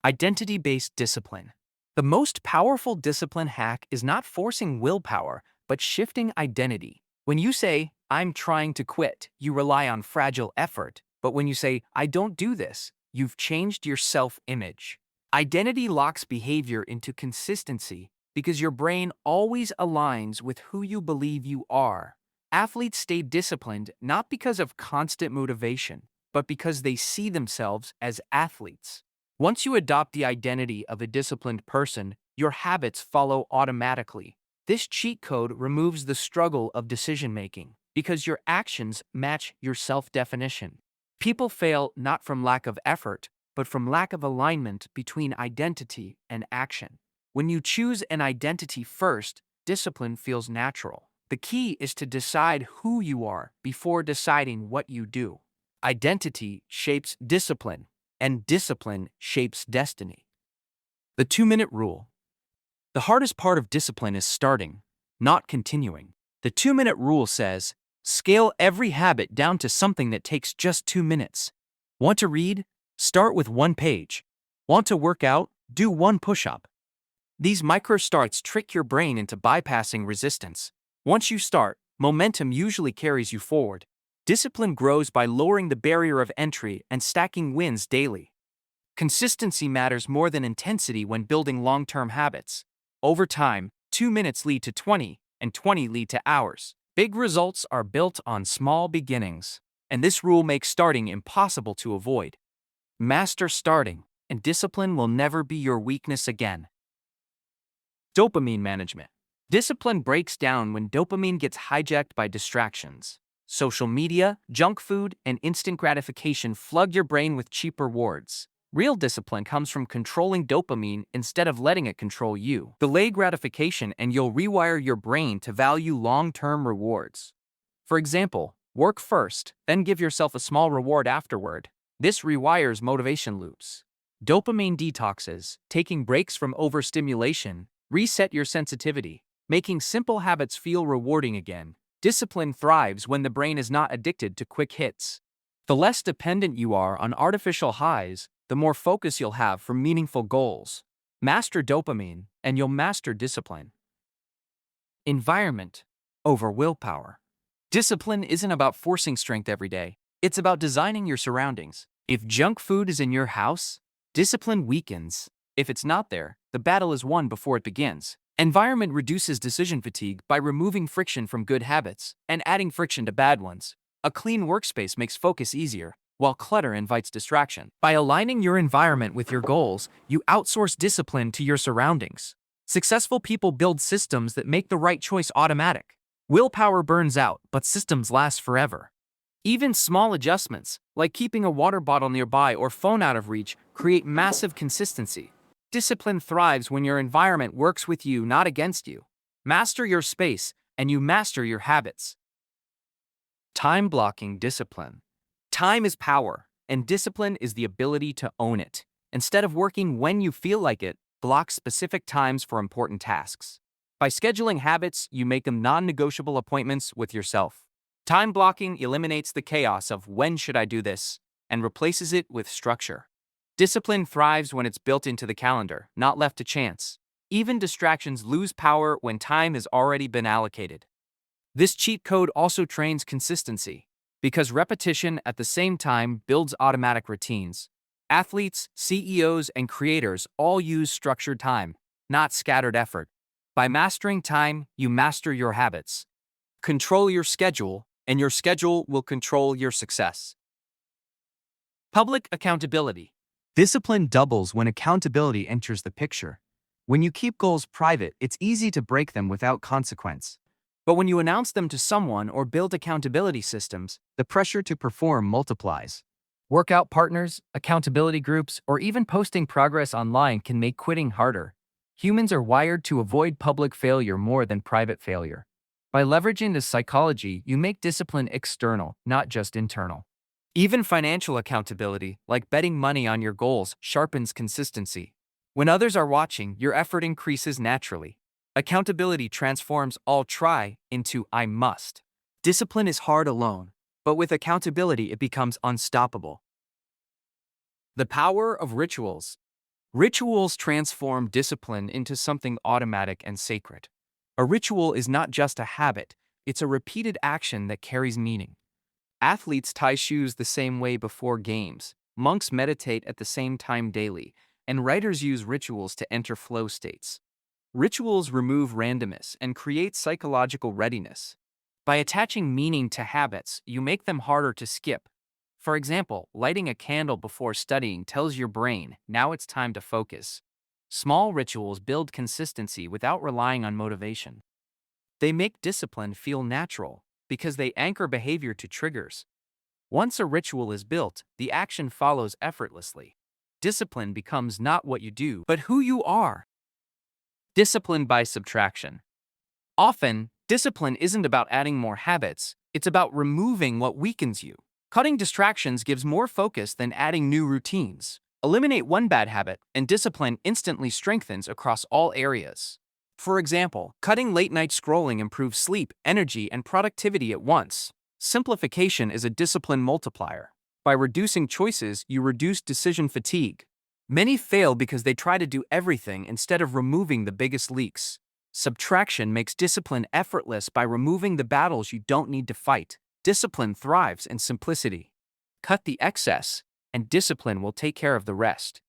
Identity-based discipline. The most powerful discipline hack is not forcing willpower, but shifting identity. When you say, "I'm trying to quit," you rely on fragile effort. But when you say, "I don't do this," you've changed your self-image. Identity locks behavior into consistency because your brain always aligns with who you believe you are. Athletes stay disciplined not because of constant motivation, but because they see themselves as athletes. Once you adopt the identity of a disciplined person, your habits follow automatically. This cheat code removes the struggle of decision-making because your actions match your self-definition. People fail not from lack of effort, but from lack of alignment between identity and action. When you choose an identity first, discipline feels natural. The key is to decide who you are before deciding what you do. Identity shapes discipline, and discipline shapes destiny. The 2-minute rule. The hardest part of discipline is starting, not continuing. The 2-minute rule says, scale every habit down to something that takes just 2 minutes. Want to read? Start with 1 page. Want to work out? Do 1 push-up. These micro starts trick your brain into bypassing resistance. Once you start, momentum usually carries you forward. Discipline grows by lowering the barrier of entry and stacking wins daily. Consistency matters more than intensity when building long-term habits. Over time, 2 minutes lead to 20, and 20 lead to hours. Big results are built on small beginnings, and this rule makes starting impossible to avoid. Master starting, and discipline will never be your weakness again. Dopamine management. Discipline breaks down when dopamine gets hijacked by distractions. Social media, junk food, and instant gratification flood your brain with cheap rewards. Real discipline comes from controlling dopamine instead of letting it control you. Delay gratification and you'll rewire your brain to value long-term rewards. For example, work first, then give yourself a small reward afterward. This rewires motivation loops. Dopamine detoxes, taking breaks from overstimulation, reset your sensitivity, making simple habits feel rewarding again. Discipline thrives when the brain is not addicted to quick hits. The less dependent you are on artificial highs, the more focus you'll have for meaningful goals. Master dopamine, and you'll master discipline. Environment over willpower. Discipline isn't about forcing strength every day. It's about designing your surroundings. If junk food is in your house, discipline weakens. If it's not there, the battle is won before it begins. Environment reduces decision fatigue by removing friction from good habits and adding friction to bad ones. A clean workspace makes focus easier, while clutter invites distraction. By aligning your environment with your goals, you outsource discipline to your surroundings. Successful people build systems that make the right choice automatic. Willpower burns out, but systems last forever. Even small adjustments, like keeping a water bottle nearby or phone out of reach, create massive consistency. Discipline thrives when your environment works with you, not against you. Master your space, and you master your habits. Time blocking discipline. Time is power, and discipline is the ability to own it. Instead of working when you feel like it, block specific times for important tasks. By scheduling habits, you make them non-negotiable appointments with yourself. Time blocking eliminates the chaos of "when should I do this?" and replaces it with structure. Discipline thrives when it's built into the calendar, not left to chance. Even distractions lose power when time has already been allocated. This cheat code also trains consistency, because repetition at the same time builds automatic routines. Athletes, CEOs, and creators all use structured time, not scattered effort. By mastering time, you master your habits. Control your schedule, and your schedule will control your success. Public accountability. Discipline doubles when accountability enters the picture. When you keep goals private, it's easy to break them without consequence. But when you announce them to someone or build accountability systems, the pressure to perform multiplies. Workout partners, accountability groups, or even posting progress online can make quitting harder. Humans are wired to avoid public failure more than private failure. By leveraging this psychology, you make discipline external, not just internal. Even financial accountability, like betting money on your goals, sharpens consistency. When others are watching, your effort increases naturally. Accountability transforms "I'll try" into "I must." Discipline is hard alone, but with accountability it becomes unstoppable. The power of rituals. Rituals transform discipline into something automatic and sacred. A ritual is not just a habit, it's a repeated action that carries meaning. Athletes tie shoes the same way before games, monks meditate at the same time daily, and writers use rituals to enter flow states. Rituals remove randomness and create psychological readiness. By attaching meaning to habits, you make them harder to skip. For example, lighting a candle before studying tells your brain, now it's time to focus. Small rituals build consistency without relying on motivation. They make discipline feel natural because they anchor behavior to triggers. Once a ritual is built, the action follows effortlessly. Discipline becomes not what you do, but who you are. Discipline by subtraction. Often, discipline isn't about adding more habits, it's about removing what weakens you. Cutting distractions gives more focus than adding new routines. Eliminate one bad habit, and discipline instantly strengthens across all areas. For example, cutting late-night scrolling improves sleep, energy, and productivity at once. Simplification is a discipline multiplier. By reducing choices, you reduce decision fatigue. Many fail because they try to do everything instead of removing the biggest leaks. Subtraction makes discipline effortless by removing the battles you don't need to fight. Discipline thrives in simplicity. Cut the excess, and discipline will take care of the rest.